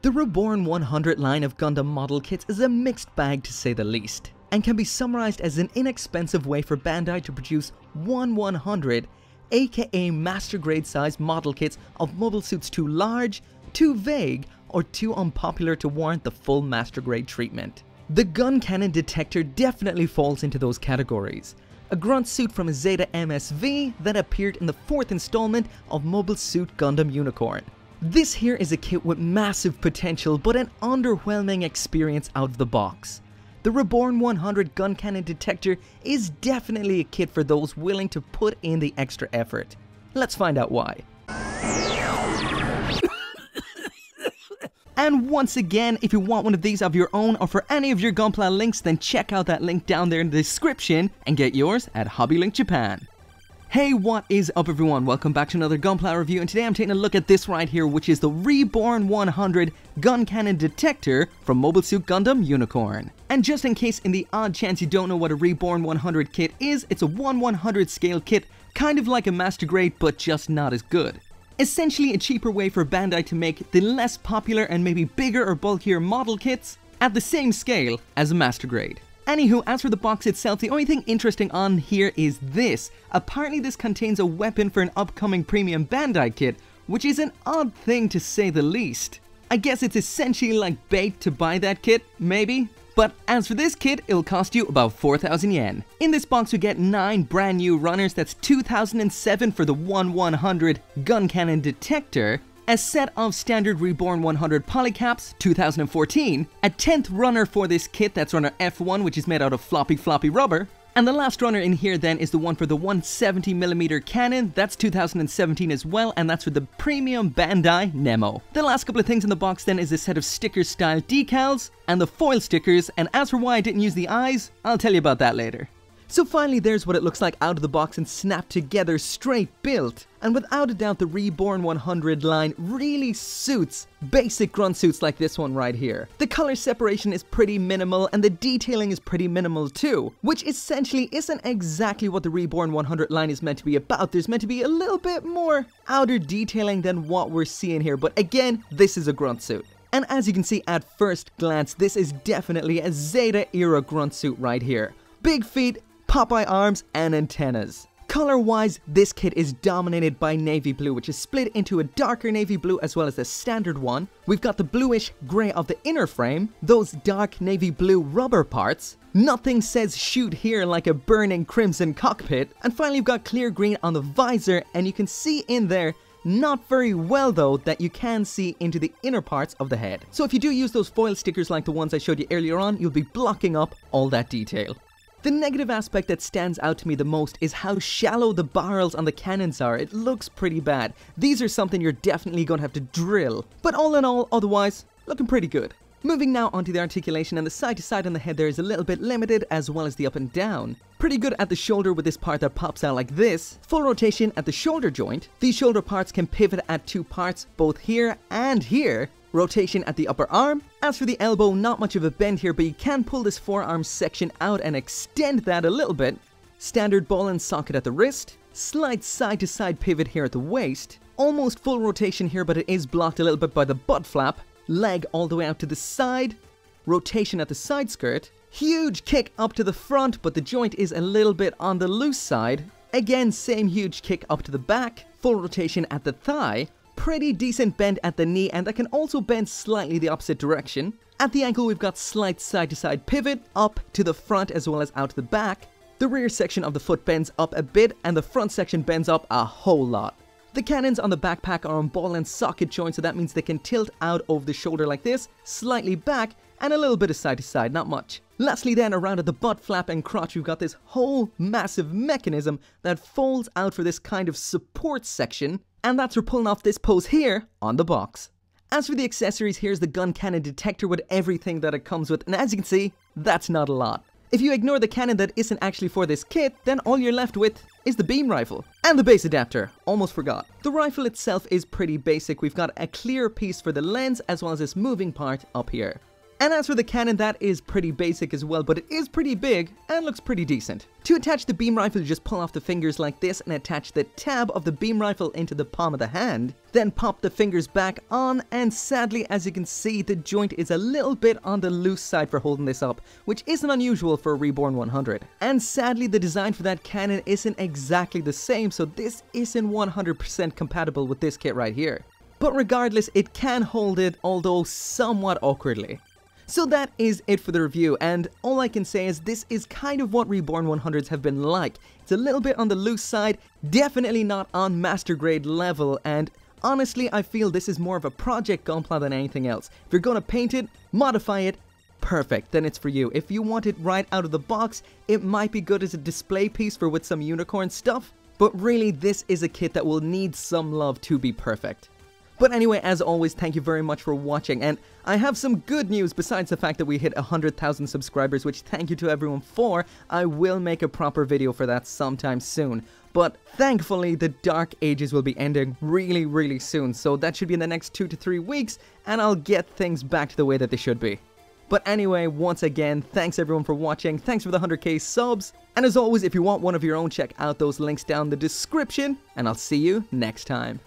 The Reborn 100 line of Gundam model kits is a mixed bag to say the least, and can be summarized as an inexpensive way for Bandai to produce 1/100, aka master grade size model kits of mobile suits too large, too vague, or too unpopular to warrant the full master grade treatment. The gun cannon detector definitely falls into those categories. A grunt suit from a Zeta MSV that appeared in the 4th installment of Mobile Suit Gundam Unicorn. This here is a kit with massive potential but an underwhelming experience out of the box. The Reborn 100 gun cannon detector is definitely a kit for those willing to put in the extra effort. Let's find out why. And once again, if you want one of these of your own or for any of your Gunpla links, then check out that link down there in the description and get yours at HobbyLink Japan. Hey, what is up everyone? Welcome back to another Gunpla review, and today I'm taking a look at this right here, which is the Reborn 100 gun cannon detector from Mobile Suit Gundam Unicorn. And just in case in the odd chance you don't know what a Reborn 100 kit is, it's a 1/100 scale kit, kind of like a master grade but just not as good. Essentially a cheaper way for Bandai to make the less popular and maybe bigger or bulkier model kits at the same scale as a master grade. Anywho, as for the box itself, the only thing interesting on here is this. Apparently this contains a weapon for an upcoming premium Bandai kit, which is an odd thing to say the least. I guess it's essentially like bait to buy that kit, maybe? But as for this kit, it'll cost you about 4,000 yen. In this box we get 9 brand new runners, that's 2,007 for the 1/100 gun cannon detector, a set of standard Reborn 100 polycaps, 2014, a 10th runner for this kit, that's runner F1, which is made out of floppy rubber, and the last runner in here then is the one for the 170mm cannon, that's 2017 as well, and that's for the premium Bandai Nemo. The last couple of things in the box then is a set of sticker style decals, and the foil stickers, and as for why I didn't use the eyes, I'll tell you about that later. So finally there's what it looks like out of the box and snapped together, straight built. And without a doubt the Reborn 100 line really suits basic grunt suits like this one right here. The color separation is pretty minimal and the detailing is pretty minimal too, which essentially isn't exactly what the Reborn 100 line is meant to be about. There's meant to be a little bit more outer detailing than what we're seeing here, but again, this is a grunt suit. And as you can see at first glance, this is definitely a Zeta era grunt suit right here. Big feet, Popeye arms, and antennas. Color-wise, this kit is dominated by navy blue, which is split into a darker navy blue as well as the standard one. We've got the bluish grey of the inner frame, those dark navy blue rubber parts. Nothing says shoot here like a burning crimson cockpit. And finally we've got clear green on the visor, and you can see in there, not very well though, that you can see into the inner parts of the head. So if you do use those foil stickers like the ones I showed you earlier on, you'll be blocking up all that detail. The negative aspect that stands out to me the most is how shallow the barrels on the cannons are. It looks pretty bad. These are something you're definitely going to have to drill. But all in all, otherwise, looking pretty good. Moving now onto the articulation, and the side to side on the head there is a little bit limited, as well as the up and down. Pretty good at the shoulder with this part that pops out like this. Full rotation at the shoulder joint. These shoulder parts can pivot at 2 parts, both here and here. Rotation at the upper arm. As for the elbow, not much of a bend here, but you can pull this forearm section out and extend that a little bit. Standard ball and socket at the wrist. Slight side to side pivot here at the waist. Almost full rotation here, but it is blocked a little bit by the butt flap. Leg all the way out to the side. Rotation at the side skirt. Huge kick up to the front, but the joint is a little bit on the loose side. Again, same huge kick up to the back. Full rotation at the thigh. Pretty decent bend at the knee, and that can also bend slightly the opposite direction. At the ankle we've got slight side to side pivot, up to the front as well as out to the back. The rear section of the foot bends up a bit, and the front section bends up a whole lot. The cannons on the backpack are on ball and socket joints, so that means they can tilt out over the shoulder like this, slightly back, and a little bit of side to side, not much. Lastly then, around at the butt flap and crotch, we've got this whole massive mechanism that folds out for this kind of support section, and that's for pulling off this pose here on the box. As for the accessories, here's the gun cannon detector with everything that it comes with, and as you can see, that's not a lot. If you ignore the cannon that isn't actually for this kit, then all you're left with is the beam rifle. And the base adapter, almost forgot. The rifle itself is pretty basic. We've got a clear piece for the lens as well as this moving part up here. And as for the cannon, that is pretty basic as well, but it is pretty big and looks pretty decent. To attach the beam rifle, you just pull off the fingers like this and attach the tab of the beam rifle into the palm of the hand. Then pop the fingers back on, and sadly, as you can see, the joint is a little bit on the loose side for holding this up, which isn't unusual for a Reborn 100. And sadly, the design for that cannon isn't exactly the same, so this isn't 100% compatible with this kit right here. But regardless, it can hold it, although somewhat awkwardly. So that is it for the review, and all I can say is this is kind of what Reborn 100s have been like. It's a little bit on the loose side, definitely not on master grade level, and honestly I feel this is more of a project Gunpla than anything else. If you're gonna paint it, modify it, perfect, then it's for you. If you want it right out of the box, it might be good as a display piece for with some unicorn stuff, but really this is a kit that will need some love to be perfect. But anyway, as always, thank you very much for watching, and I have some good news besides the fact that we hit 100,000 subscribers, which thank you to everyone for. I will make a proper video for that sometime soon. But thankfully, the Dark Ages will be ending really soon, so that should be in the next 2 to 3 weeks, and I'll get things back to the way that they should be. But anyway, once again, thanks everyone for watching, thanks for the 100k subs, and as always, if you want one of your own, check out those links down in the description, and I'll see you next time.